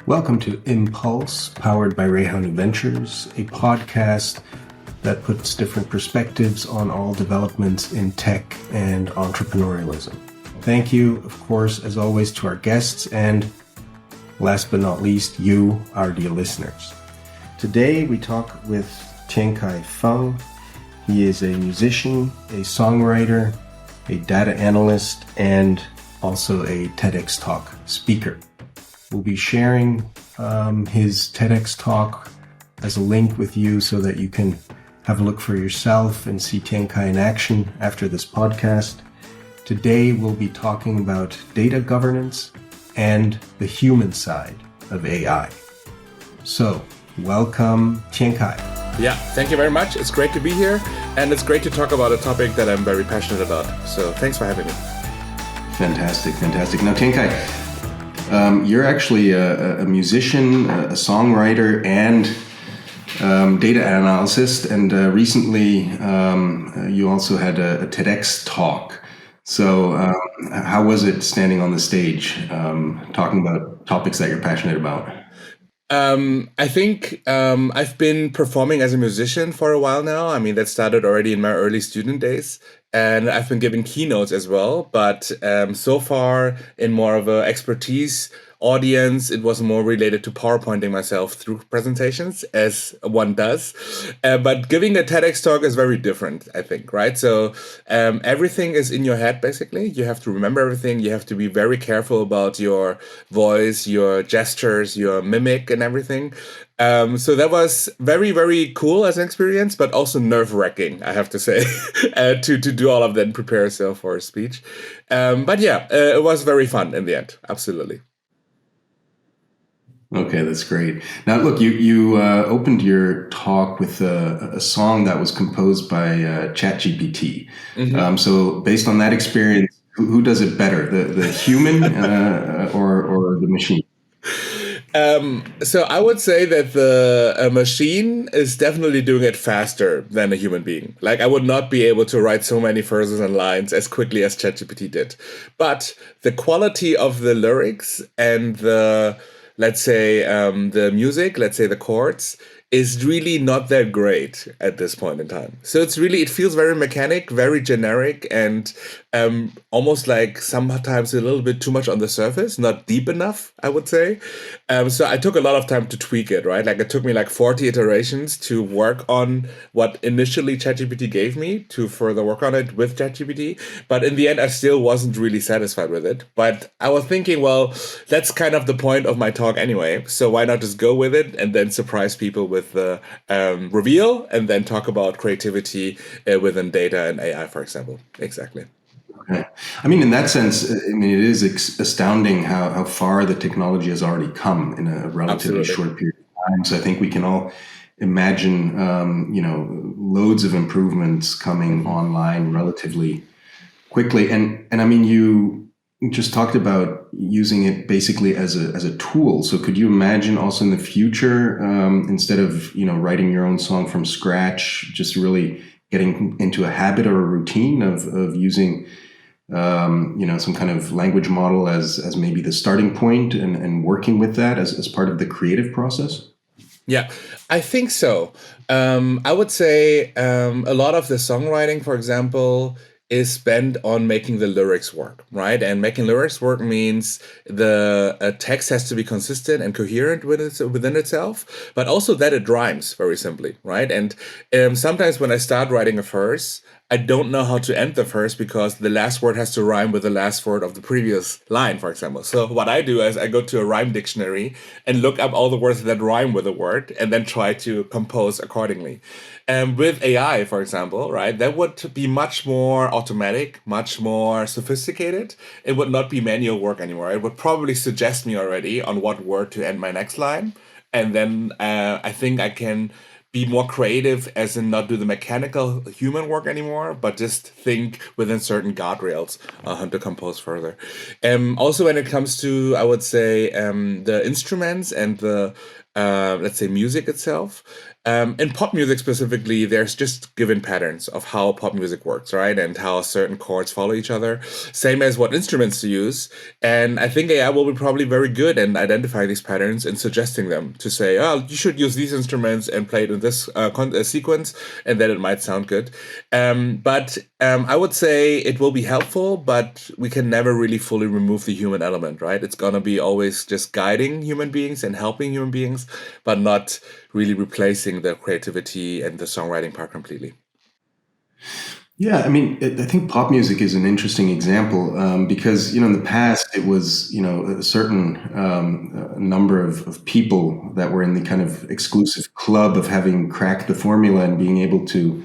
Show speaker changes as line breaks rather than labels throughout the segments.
Welcome to Impulse, powered by Rayhoney Ventures, a podcast that puts different perspectives on all developments in tech and entrepreneurialism. Thank you, of course, as always, to our guests, and last but not least, you, our dear listeners. Today, we talk with Tiankai Feng. He is a musician, a songwriter, a data analyst, and also a TEDx Talk speaker. We'll be sharing his TEDx talk as a link with you so that you can have a look for yourself and see Tiankai in action after this podcast. Today, we'll be talking about data governance and the human side of AI. So, welcome, Tiankai.
Yeah, thank you very much. It's great to be here, and it's great to talk about a topic that I'm very passionate about. So, thanks for having me.
Fantastic. Now, Tiankai, you're actually a musician, a songwriter, and data analyst. And recently, you also had a TEDx talk. So how was it standing on the stage, talking about topics that you're passionate about?
I think I've been performing as a musician for a while now. I mean, that started already in my early student days. And I've been giving keynotes as well, but so far in more of an expertise audience, it was more related to PowerPointing myself through presentations, as one does. But giving a TEDx talk is very different, I think, right? So everything is in your head, basically. You have to remember everything. You have to be very careful about your voice, your gestures, your mimic and everything. So that was very, very cool as an experience, but also nerve-wracking, I have to say, to do all of that and prepare yourself for a speech. But yeah, it was very fun in the end. Absolutely.
Okay, that's great. Now, look, you opened your talk with a song that was composed by ChatGPT.
Mm-hmm.
So based on that experience, who does it better, the human or the machine?
So I would say that a machine is definitely doing it faster than a human being. Like, I would not be able to write so many verses and lines as quickly as ChatGPT did. But the quality of the lyrics and let's say the music, let's say the chords, is really not that great at this point in time. So it feels very mechanic, very generic, and almost like sometimes a little bit too much on the surface, not deep enough, I would say. So I took a lot of time to tweak it, right? Like, it took me like 40 iterations to work on what initially ChatGPT gave me, to further work on it with ChatGPT. But in the end, I still wasn't really satisfied with it. But I was thinking, well, that's kind of the point of my talk anyway. So why not just go with it and then surprise people with the reveal, and then talk about creativity within data and AI, for example. Exactly.
Okay. I mean, in that sense, it is astounding how far the technology has already come in a relatively short period of time. So I think we can all imagine, loads of improvements coming online relatively quickly. And I mean, you just talked about using it basically as a tool. So could you imagine also in the future, instead of writing your own song from scratch, just really getting into a habit or a routine of using some kind of language model as maybe the starting point and working with that as part of the creative process?
Yeah, I think so. I would say a lot of the songwriting, for example, is spent on making the lyrics work, right? And making lyrics work means the text has to be consistent and coherent within itself, but also that it rhymes, very simply, right? And sometimes when I start writing a verse, I don't know how to end the verse because the last word has to rhyme with the last word of the previous line, for example. So what I do is I go to a rhyme dictionary and look up all the words that rhyme with a word and then try to compose accordingly. And with AI, for example, right, that would be much more automatic, much more sophisticated. It would not be manual work anymore. It would probably suggest me already on what word to end my next line. And then I think I can be more creative, as in not do the mechanical human work anymore, but just think within certain guardrails how to compose further. Also, when it comes to, I would say, the instruments and the let's say music itself, In pop music specifically, there's just given patterns of how pop music works, right? And how certain chords follow each other, same as what instruments to use. And I think AI will be probably very good in identifying these patterns and suggesting them to say, oh, you should use these instruments and play it in this sequence, and then it might sound good. But I would say it will be helpful, but we can never really fully remove the human element, right? It's going to be always just guiding human beings and helping human beings, but not really replacing the creativity and the songwriting part completely.
Yeah, I mean, I think pop music is an interesting example because, in the past it was, a certain number of people that were in the kind of exclusive club of having cracked the formula and being able to,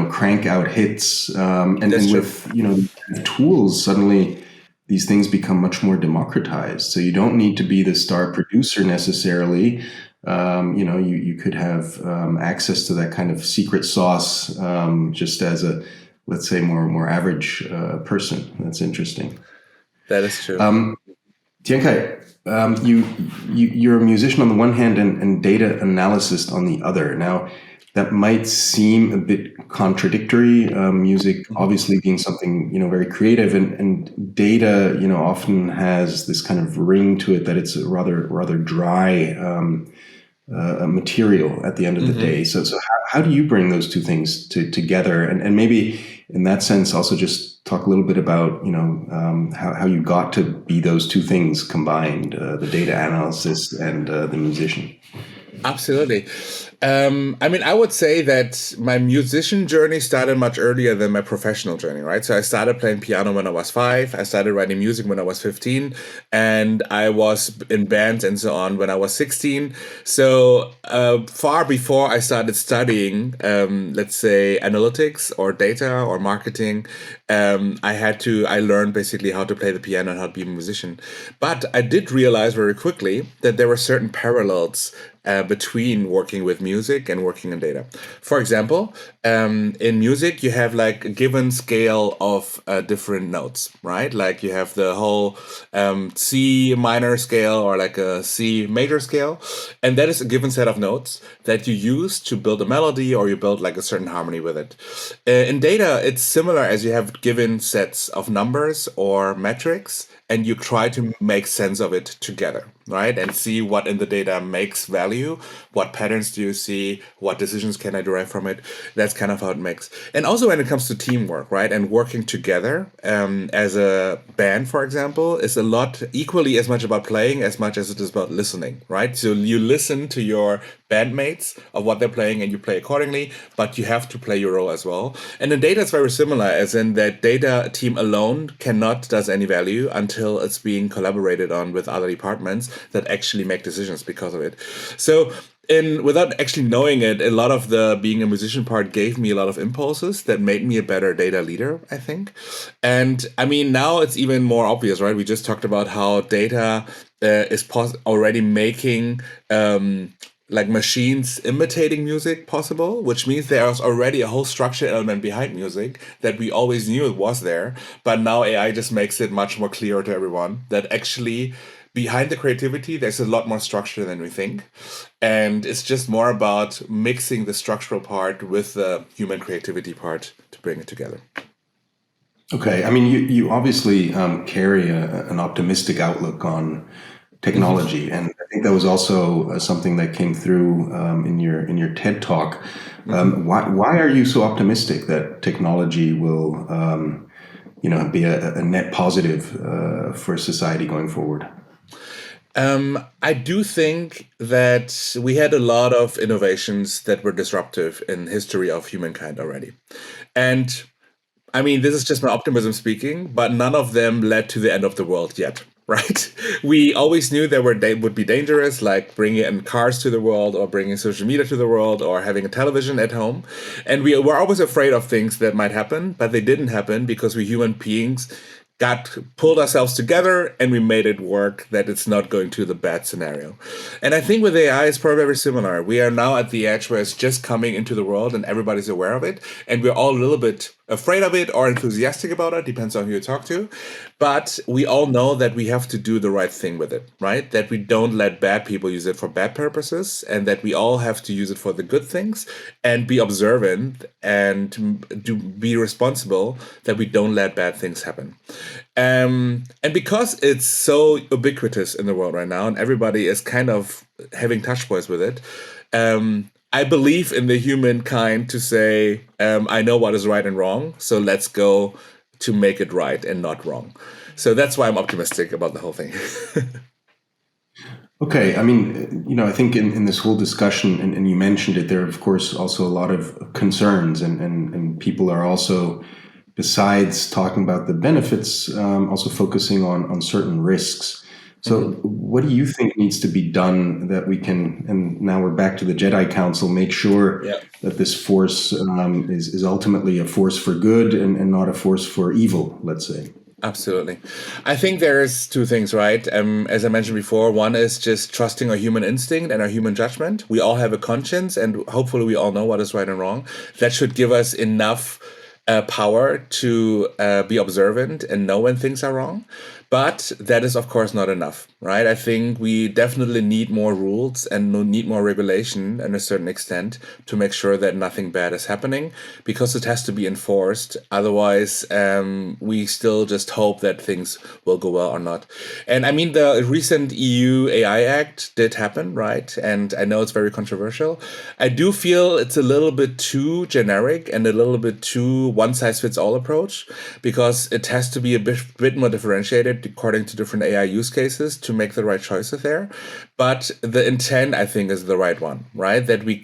crank out hits. And
True.
with, tools, suddenly these things become much more democratized. So you don't need to be the star producer necessarily. You could have access to that kind of secret sauce just as a, let's say, more average person. That's interesting.
That is true.
Tiankai, you're a musician on the one hand and data analyst on the other. Now, that might seem a bit contradictory. Music obviously being something very creative, and data often has this kind of ring to it that it's a rather dry material at the end of the day. So how do you bring those two things together? And maybe in that sense, also just talk a little bit about how you got to be those two things combined, the data analysis and the musician.
Absolutely. I would say that my musician journey started much earlier than my professional journey, right? So I started playing piano when I was 5. I started writing music when I was 15, and I was in bands and so on when I was 16. So far before I started studying, let's say, analytics or data or marketing, I learned basically how to play the piano and how to be a musician. But I did realize very quickly that there were certain parallels between working with music and working in data. For example, in music, you have like a given scale of different notes, right? Like you have the whole C minor scale or like a C major scale. And that is a given set of notes that you use to build a melody or you build like a certain harmony with it. In data, it's similar as you have given sets of numbers or metrics and you try to make sense of it together, right? And see what in the data makes value, what patterns do you see, what decisions can I derive from it. That's kind of how it makes. And also when it comes to teamwork, right? And working together as a band, for example, is a lot equally as much about playing as much as it is about listening, right? So you listen to your bandmates of what they're playing and you play accordingly, but you have to play your role as well. And in data, it's very similar, as in that data team alone does any value until it's being collaborated on with other departments that actually make decisions because of it. So without actually knowing it, a lot of the being a musician part gave me a lot of impulses that made me a better data leader, I think. And I mean, now it's even more obvious, right? We just talked about how data is already making like machines imitating music possible, which means there's already a whole structure element behind music that we always knew it was there. But now AI just makes it much more clear to everyone that actually behind the creativity, there's a lot more structure than we think. And it's just more about mixing the structural part with the human creativity part to bring it together.
Okay. I mean, you obviously carry an optimistic outlook on technology, and I think that was also something that came through in your TED talk. Why are you so optimistic that technology will be a net positive for society going forward?
I do think that we had a lot of innovations that were disruptive in history of humankind already. And I mean, this is just my optimism speaking, but none of them led to the end of the world yet, right? We always knew they would be dangerous, like bringing in cars to the world or bringing social media to the world or having a television at home. And we were always afraid of things that might happen, but they didn't happen because we human beings pulled ourselves together and we made it work, that it's not going to the bad scenario. And I think with AI, it's probably very similar. We are now at the edge where it's just coming into the world and everybody's aware of it. And we're all a little bit afraid of it or enthusiastic about it, depends on who you talk to. But we all know that we have to do the right thing with it, right? That we don't let bad people use it for bad purposes, and that we all have to use it for the good things and be observant and be responsible that we don't let bad things happen. And because it's so ubiquitous in the world right now, and everybody is kind of having touch points with it, I believe in the humankind to say, I know what is right and wrong, so let's go to make it right and not wrong. So that's why I'm optimistic about the whole thing.
Okay, I mean, I think in this whole discussion, and you mentioned it, there are, of course, also a lot of concerns, and people are also, besides talking about the benefits, also focusing on certain risks. So what do you think needs to be done that we can, and now we're back to the Jedi Council, make sure that this force is ultimately a force for good and not a force for evil, let's say?
Absolutely. I think there's two things, right? As I mentioned before, one is just trusting our human instinct and our human judgment. We all have a conscience, and hopefully we all know what is right and wrong. That should give us enough power to be observant and know when things are wrong. But that is, of course, not enough, right? I think we definitely need more rules and need more regulation in a certain extent to make sure that nothing bad is happening, because it has to be enforced. Otherwise, we still just hope that things will go well or not. And I mean, the recent EU AI Act did happen, right? And I know it's very controversial. I do feel it's a little bit too generic and a little bit too one-size-fits-all approach, because it has to be a bit more differentiated according to different AI use cases to make the right choices there. But the intent, I think, is the right one, right? That we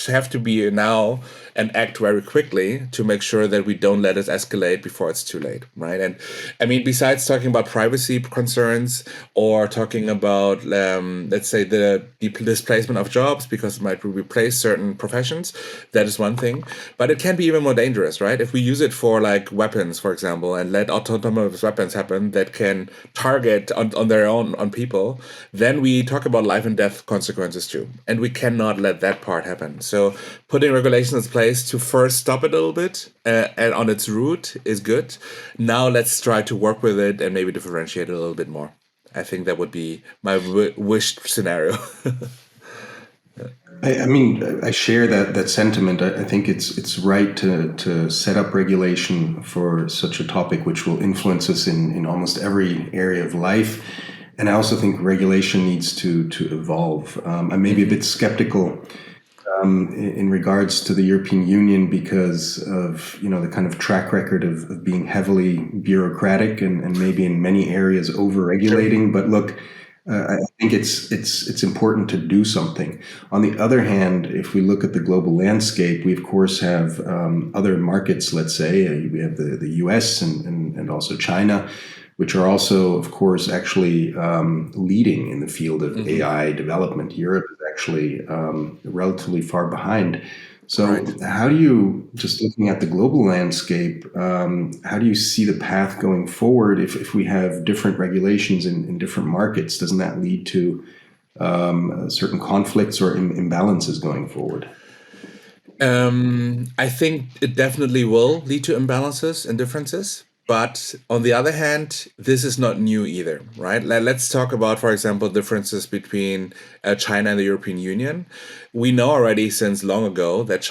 have to be now and act very quickly to make sure that we don't let it escalate before it's too late, right? And I mean, besides talking about privacy concerns or talking about, let's say, the displacement of jobs because it might replace certain professions, that is one thing. But it can be even more dangerous, right? If we use it for like weapons, for example, and let autonomous weapons happen that can target on their own on people, then we talk about life and death consequences too. And we cannot let that part happen. So putting regulations in place to first stop it a little bit and on its root is good. Now let's try to work with it and maybe differentiate it a little bit more. I think that would be my wished scenario.
I mean, I share that sentiment. I think it's right to set up regulation for such a topic, which will influence us in almost every area of life. And I also think regulation needs to evolve. I may be a bit skeptical in regards to the European Union because of the kind of track record of being heavily bureaucratic and maybe in many areas over-regulating. But look, I think it's important to do something. On the other hand, if we look at the global landscape, we of course have other markets. Let's say we have the US and also China, which are also, of course, actually leading in the field of AI development. Europe is actually relatively far behind. So how do you, just looking at the global landscape, how do you see the path going forward if we have different regulations in different markets? Doesn't that lead to certain conflicts or imbalances going forward?
I think it definitely will lead to imbalances and differences. But on the other hand, this is not new either, right? Let's talk about, for example, differences between China and the European Union. We know already since long ago that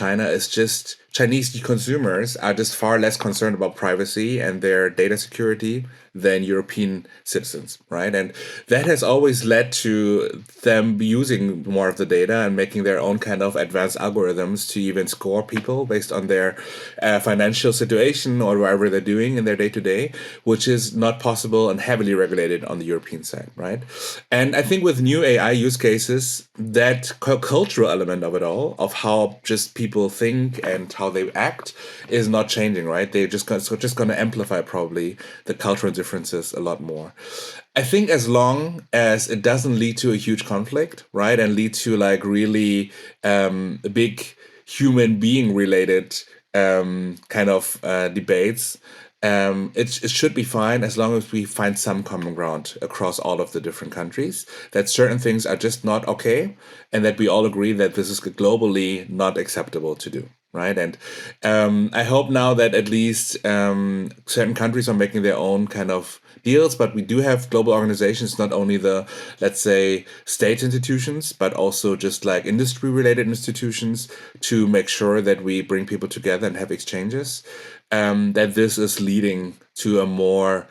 Chinese consumers are just far less concerned about privacy and their data security than European citizens, right? And that has always led to them using more of the data and making their own kind of advanced algorithms to even score people based on their financial situation or whatever they're doing in their day-to-day, which is not possible and heavily regulated on the European side, right? And I think with new AI use cases, that cultural element of it all, of how just people think and how they act, is not changing, right? They're just going to amplify probably the cultural differences a lot more. I think as long as it doesn't lead to a huge conflict, right, and lead to like really big human being related kind of debates, it should be fine as long as we find some common ground across all of the different countries, that certain things are just not okay, and that we all agree that this is globally not acceptable to do. right? And I hope now that at least certain countries are making their own kind of deals, but we do have global organizations, not only the, let's say, state institutions, but also just like industry-related institutions to make sure that we bring people together and have exchanges, that this is leading to a more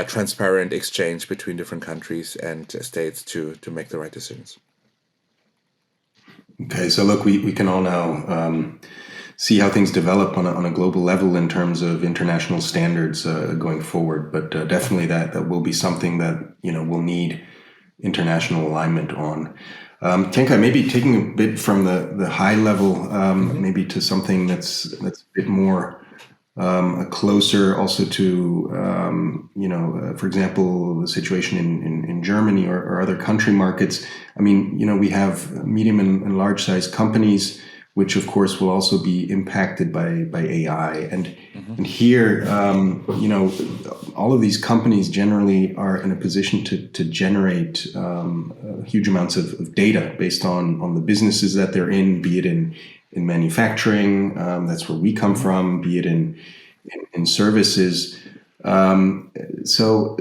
transparent exchange between different countries and states to make the right decisions.
Okay, so look, we can all now see how things develop on a global level in terms of international standards going forward. But definitely that will be something that we'll need international alignment on. Tenka, maybe taking a bit from the high level, maybe to something that's a bit more closer, also to for example, the situation in Germany or other country markets. I mean, we have medium and large size companies, which of course will also be impacted by AI. And here, all of these companies generally are in a position to generate huge amounts of data based on the businesses that they're in, be it in manufacturing, that's where we come from, be it in services. So,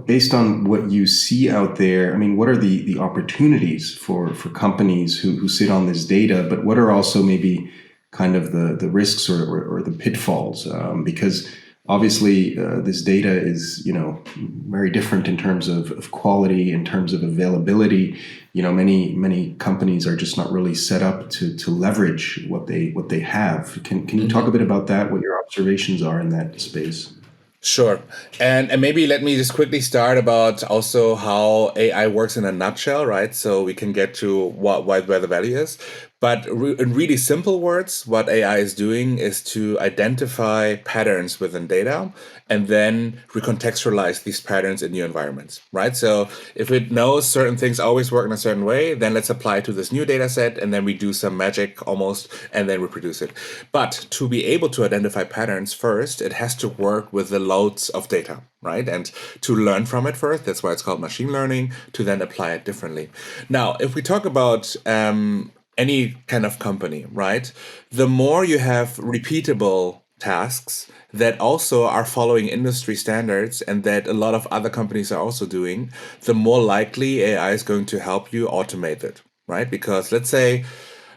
based on what you see out there, I mean, what are the opportunities for companies who sit on this data, but what are also maybe kind of the risks or the pitfalls? Because obviously this data is, very different in terms of quality, in terms of availability. Many companies are just not really set up to leverage what they have. Can you talk a bit about that? What your observations are in that space?
Sure. And maybe let me just quickly start about also how AI works in a nutshell, right? So we can get to where the value is. But in really simple words, what AI is doing is to identify patterns within data and then recontextualize these patterns in new environments, right? So if it knows certain things always work in a certain way, then let's apply it to this new data set, and then we do some magic almost, and then reproduce it. But to be able to identify patterns first, it has to work with the loads of data, right? And to learn from it first, that's why it's called machine learning, to then apply it differently. Now, if we talk about any kind of company, right? The more you have repeatable tasks that also are following industry standards and that a lot of other companies are also doing, the more likely AI is going to help you automate it, right? Because let's say,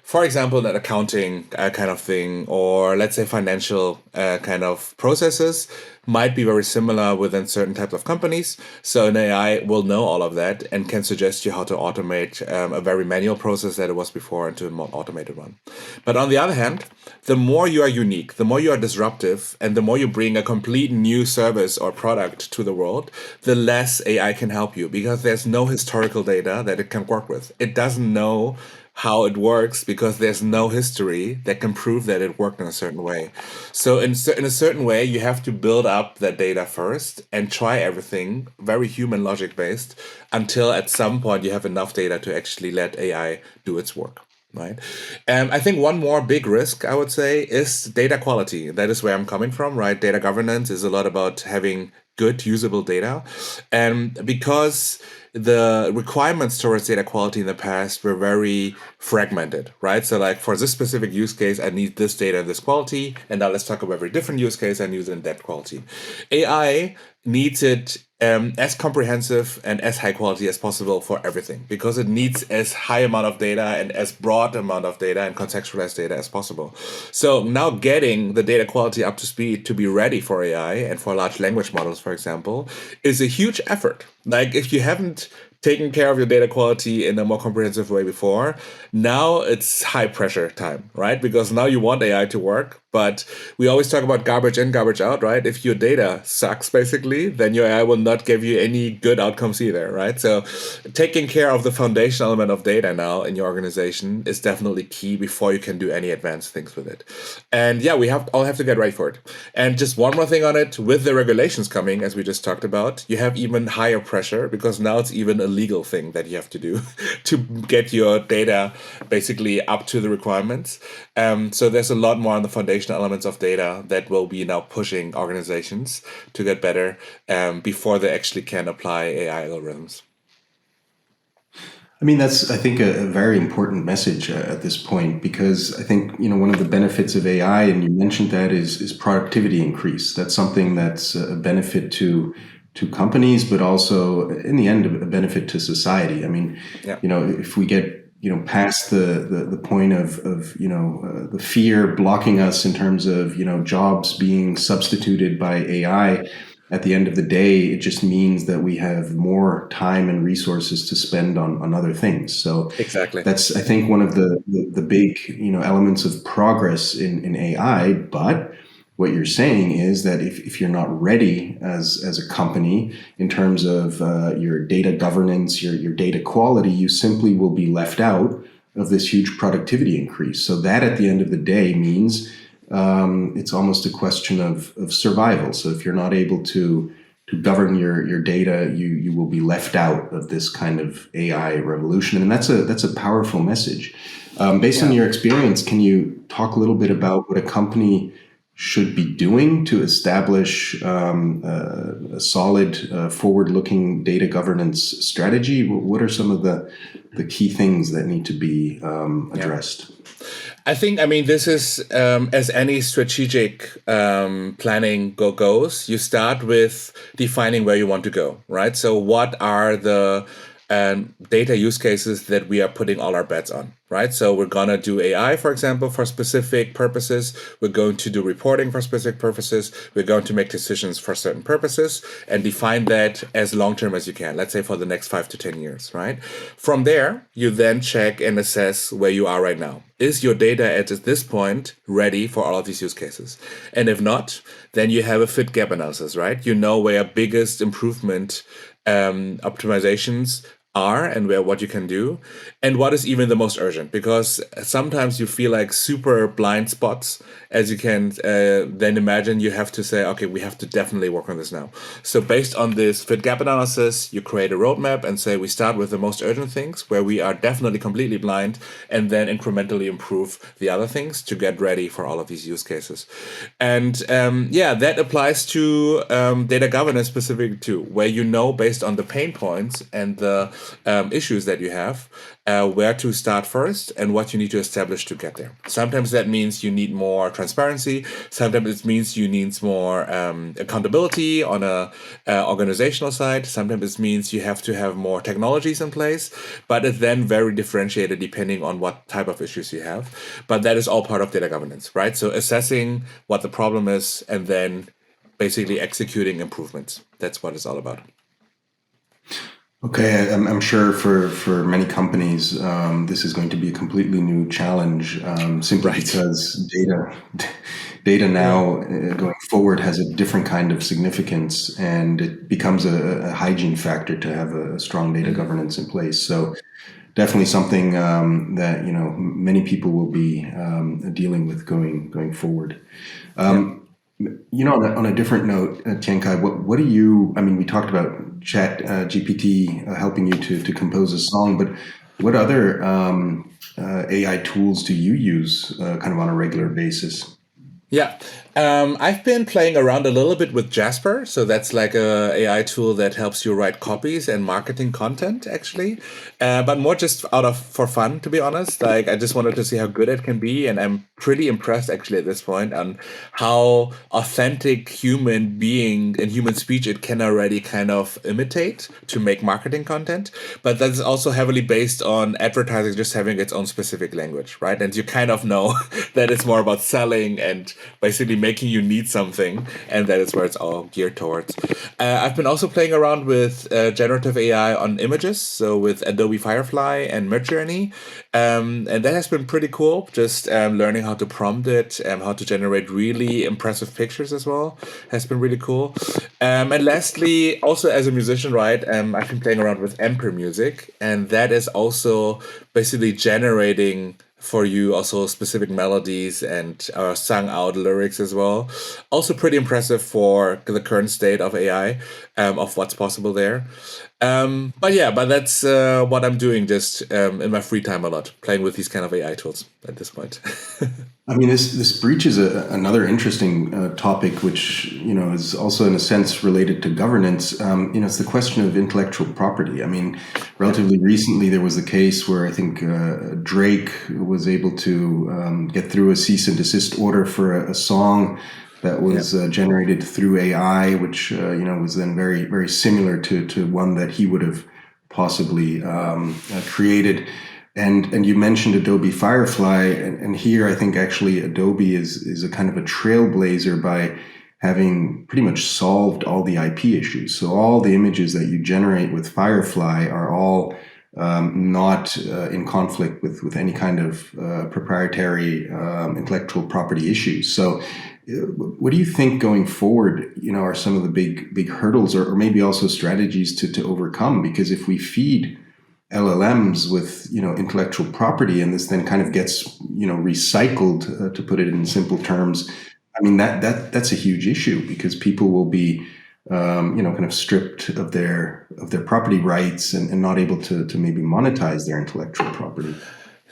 for example, an accounting kind of thing, or let's say financial kind of processes might be very similar within certain types of companies. So an AI will know all of that and can suggest you how to automate a very manual process that it was before into a more automated one. But on the other hand, the more you are unique, the more you are disruptive, and the more you bring a complete new service or product to the world, the less AI can help you, because there's no historical data that it can work with. It doesn't know how it works because there's no history that can prove that it worked in a certain way. So in a certain way, you have to build up that data first and try everything very human logic based until at some point you have enough data to actually let AI do its work. Right. I think one more big risk, I would say, is data quality. That is where I'm coming from, right? Data governance is a lot about having good usable data. And because the requirements towards data quality in the past were very fragmented, right? So like for this specific use case, I need this data and this quality. And now let's talk about a very different use case and use it in that quality. AI needs it as comprehensive and as high quality as possible for everything, because it needs as high amount of data and as broad amount of data and contextualized data as possible. So now getting the data quality up to speed to be ready for AI and for large language models, for example, is a huge effort. Like if you haven't taken care of your data quality in a more comprehensive way before, now it's high pressure time, right? Because now you want AI to work, but we always talk about garbage in, garbage out, right? If your data sucks, basically, then your AI will not give you any good outcomes either, right? So taking care of the foundation element of data now in your organization is definitely key before you can do any advanced things with it. And yeah, we all have to get ready for it. And just one more thing on it, with the regulations coming, as we just talked about, you have even higher pressure, because now it's even a legal thing that you have to do to get your data basically up to the requirements. So there's a lot more on the foundational elements of data that will be now pushing organizations to get better before they actually can apply AI algorithms.
I mean, that's, I think, a very important message at this point, because I think, one of the benefits of AI, and you mentioned that, is productivity increase. That's something that's a benefit to companies, but also in the end, a benefit to society. I mean,
Yeah.
if we get, past the point of the fear blocking us in terms of, jobs being substituted by AI, at the end of the day, it just means that we have more time and resources to spend on other things. So
Exactly.
that's, I think, one of the big, elements of progress in AI. But what you're saying is that if you're not ready as a company in terms of your data governance, your data quality, you simply will be left out of this huge productivity increase. So that, at the end of the day, means it's almost a question of survival. So if you're not able to govern your data, you will be left out of this kind of AI revolution, and that's a powerful message. Based on your experience, can you talk a little bit about what a company should be doing to establish a solid, forward-looking data governance strategy? What are some of the key things that need to be addressed?
I think, this is, as any strategic planning goes, you start with defining where you want to go, right? So what are the data use cases that we are putting all our bets on, right? So we're going to do AI, for example, for specific purposes. We're going to do reporting for specific purposes. We're going to make decisions for certain purposes and define that as long-term as you can, let's say for the next 5 to 10 years, right? From there, you then check and assess where you are right now. Is your data at this point ready for all of these use cases? And if not, then you have a fit gap analysis, right? You know where biggest improvement optimizations are and what you can do, and what is even the most urgent, because sometimes you feel like super blind spots, as you can then imagine. You have to say, okay, we have to definitely work on this now. So based on this fit gap analysis, you create a roadmap and say we start with the most urgent things where we are definitely completely blind, and then incrementally improve the other things to get ready for all of these use cases. And that applies to data governance specific too, where based on the pain points and the issues that you have, where to start first and what you need to establish to get there. Sometimes that means you need more transparency. Sometimes it means you need more accountability on a organizational side. Sometimes it means you have to have more technologies in place, but it's then very differentiated depending on what type of issues you have. But that is all part of data governance, right? So assessing what the problem is and then basically executing improvements. That's what it's all about.
Okay, I'm sure for many companies, this is going to be a completely new challenge, simply because data now going forward has a different kind of significance, and it becomes a hygiene factor to have a strong data governance in place. So definitely something that many people will be dealing with going forward. On a different note, Tiankai, what do you? I mean, we talked about Chat GPT helping you to compose a song, but what other AI tools do you use kind of on a regular basis?
Yeah, I've been playing around a little bit with Jasper. So that's like a AI tool that helps you write copies and marketing content, actually. But more just for fun, to be honest. Like, I just wanted to see how good it can be, and I'm pretty impressed actually at this point on how authentic human being and human speech it can already kind of imitate to make marketing content. But that's also heavily based on advertising just having its own specific language, right? And you kind of know that it's more about selling and basically making you need something, and that is where it's all geared towards. I've been also playing around with generative AI on images, so with Adobe Firefly and Midjourney, and that has been pretty cool. Just learning how to prompt it, how to generate really impressive pictures as well has been really cool. And lastly, also as a musician, right, I've been playing around with Emperor Music, and that is also basically generating for you also specific melodies and sung out lyrics as well. Also pretty impressive for the current state of AI. of what's possible there. But that's what I'm doing just in my free time a lot, playing with these kind of AI tools at this point.
I mean, this breaches another interesting topic, which is also in a sense related to governance. It's the question of intellectual property. I mean, relatively recently there was a case where I think Drake was able to get through a cease and desist order for a song that was generated through AI, which was then very, very similar to one that he would have possibly created. And you mentioned Adobe Firefly, and here I think actually Adobe is a kind of a trailblazer by having pretty much solved all the IP issues. So all the images that you generate with Firefly are all not in conflict with any kind of proprietary intellectual property issues. So what do you think going forward, are some of the big hurdles or maybe also strategies to overcome? Because if we feed LLMs with intellectual property, and this then kind of gets recycled, to put it in simple terms. I mean that's a huge issue because people will be kind of stripped of their property rights and not able to maybe monetize their intellectual property.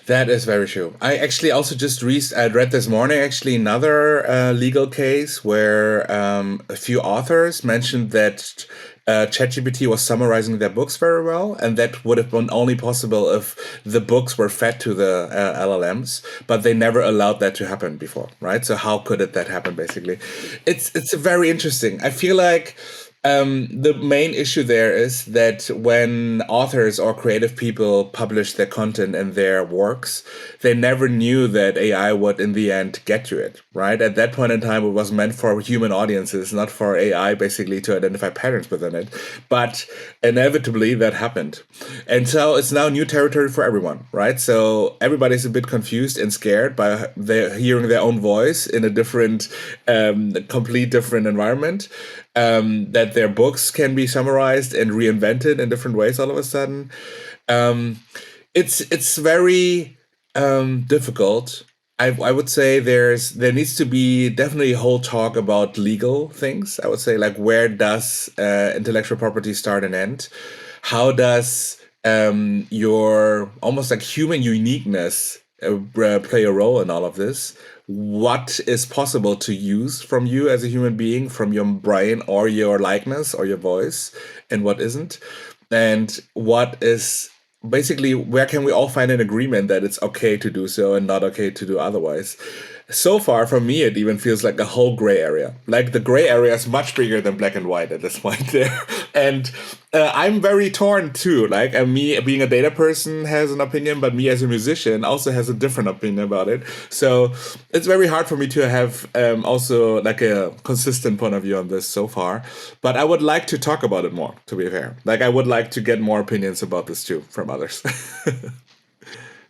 That is very true. I actually also just read this morning actually another legal case where a few authors mentioned that ChatGPT was summarizing their books very well, and that would have been only possible if the books were fed to the LLMs, but they never allowed that to happen before, right? So how could that happen, basically? It's very interesting. I feel like the main issue there is that when authors or creative people publish their content and their works, they never knew that AI would in the end get to it, right? At that point in time, it was meant for human audiences, not for AI basically to identify patterns within it. But inevitably that happened. And so it's now new territory for everyone, right? So everybody's a bit confused and scared by hearing their own voice in a different, complete different environment. That their books can be summarized and reinvented in different ways all of a sudden. It's very difficult. I would say there needs to be definitely a whole talk about legal things. I would say, like, where does intellectual property start and end? How does your almost like human uniqueness play a role in all of this? What is possible to use from you as a human being, from your brain or your likeness or your voice, and what isn't? And what is basically, where can we all find an agreement that it's okay to do so and not okay to do otherwise? So far, for me, it even feels like a whole gray area. Like the gray area is much bigger than black and white at this point there. And I'm very torn too. Like me being a data person has an opinion, but me as a musician also has a different opinion about it. So it's very hard for me to have also like a consistent point of view on this so far. But I would like to talk about it more, to be fair. Like I would like to get more opinions about this too from others.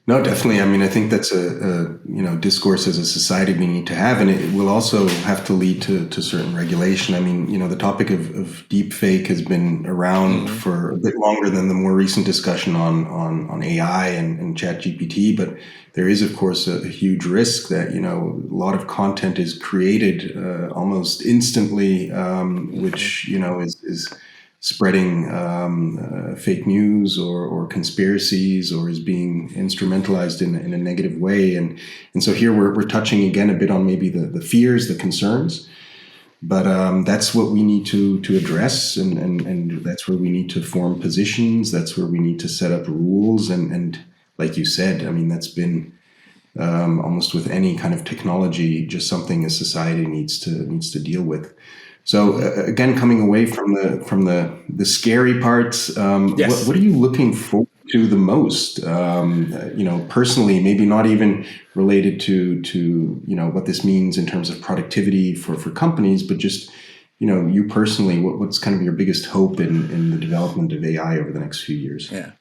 No, definitely. I mean, I think that's a discourse as a society we need to have, and it will also have to lead to certain regulation. I mean, the topic of deep fake has been around for a bit longer than the more recent discussion on AI and ChatGPT, but there is, of course, a huge risk that a lot of content is created almost instantly, which is spreading fake news or conspiracies, or is being instrumentalized in a negative way. And so here we're touching again a bit on maybe the fears, the concerns, but that's what we need to address, and that's where we need to form positions. That's where we need to set up rules. And like you said, I mean, that's been almost with any kind of technology, just something a society needs to deal with. So again, coming away from the scary parts,
Yes.
what are you looking forward to the most? Personally, maybe not even related to what this means in terms of productivity for companies, but just you personally, what's kind of your biggest hope in the development of AI over the next few years?
Yeah.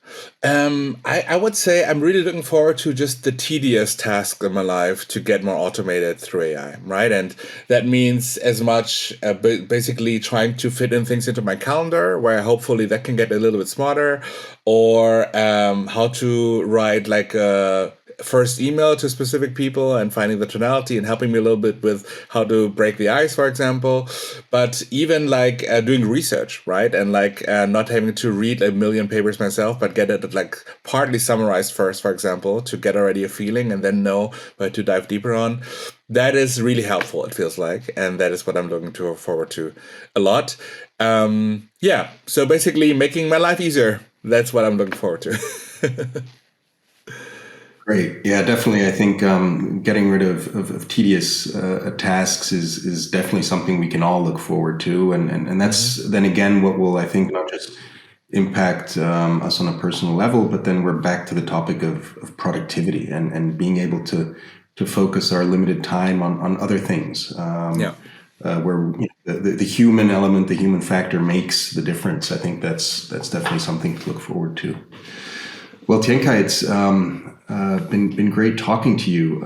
I would say I'm really looking forward to just the tedious tasks in my life to get more automated through AI, right? And that means as much basically trying to fit in things into my calendar, where hopefully that can get a little bit smarter, or how to write like a first email to specific people and finding the tonality and helping me a little bit with how to break the ice, for example. But even like doing research, right? And like not having to read a million papers myself, but get it like partly summarized first, for example, to get already a feeling and then know where to dive deeper on. That is really helpful, it feels like. And that is what I'm looking forward to a lot. So basically making my life easier. That's what I'm looking forward to.
Great. Yeah, definitely. I think getting rid of tedious tasks is definitely something we can all look forward to. And that's then again what will, I think, not just impact us on a personal level, but then we're back to the topic of productivity and being able to focus our limited time on other things. Where the human element, the human factor makes the difference. I think that's definitely something to look forward to. Well, Tienka, it's been great talking to you.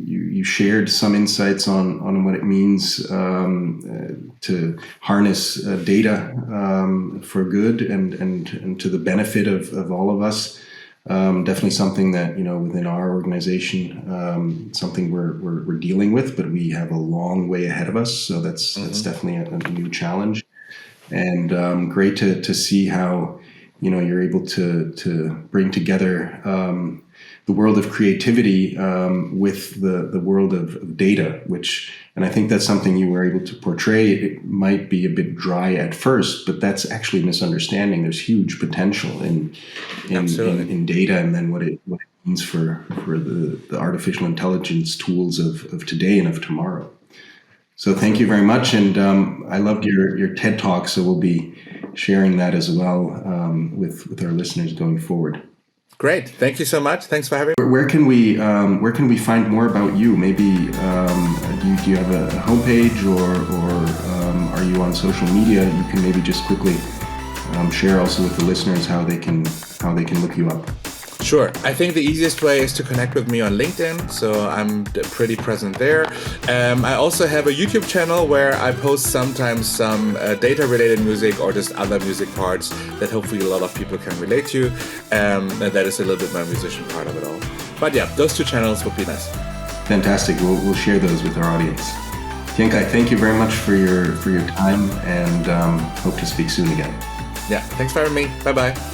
You shared some insights on what it means to harness data for good and to the benefit of all of us. Definitely something that, within our organization, something we're dealing with, but we have a long way ahead of us. So that's definitely a new challenge, and great to see how, you're able to bring together the world of creativity with the world of data, and I think that's something you were able to portray. It might be a bit dry at first, but that's actually a misunderstanding. There's huge potential in data, and then what it means for the artificial intelligence tools of today and of tomorrow. So thank you very much, and I loved your TED Talk, so we'll be sharing that as well with our listeners going forward.
Great. Thank you so much. Thanks for having me.
Where can we find more about you? Maybe do you have a homepage or are you on social media? You can maybe just quickly share also with the listeners how they can look you up.
Sure. I think the easiest way is to connect with me on LinkedIn. So I'm pretty present there. I also have a YouTube channel where I post sometimes some data-related music or just other music parts that hopefully a lot of people can relate to. And that is a little bit my musician part of it all. But yeah, those two channels would be nice.
Fantastic. We'll share those with our audience. Tienka, thank you very much for your time, and hope to speak soon again.
Yeah. Thanks for having me. Bye-bye.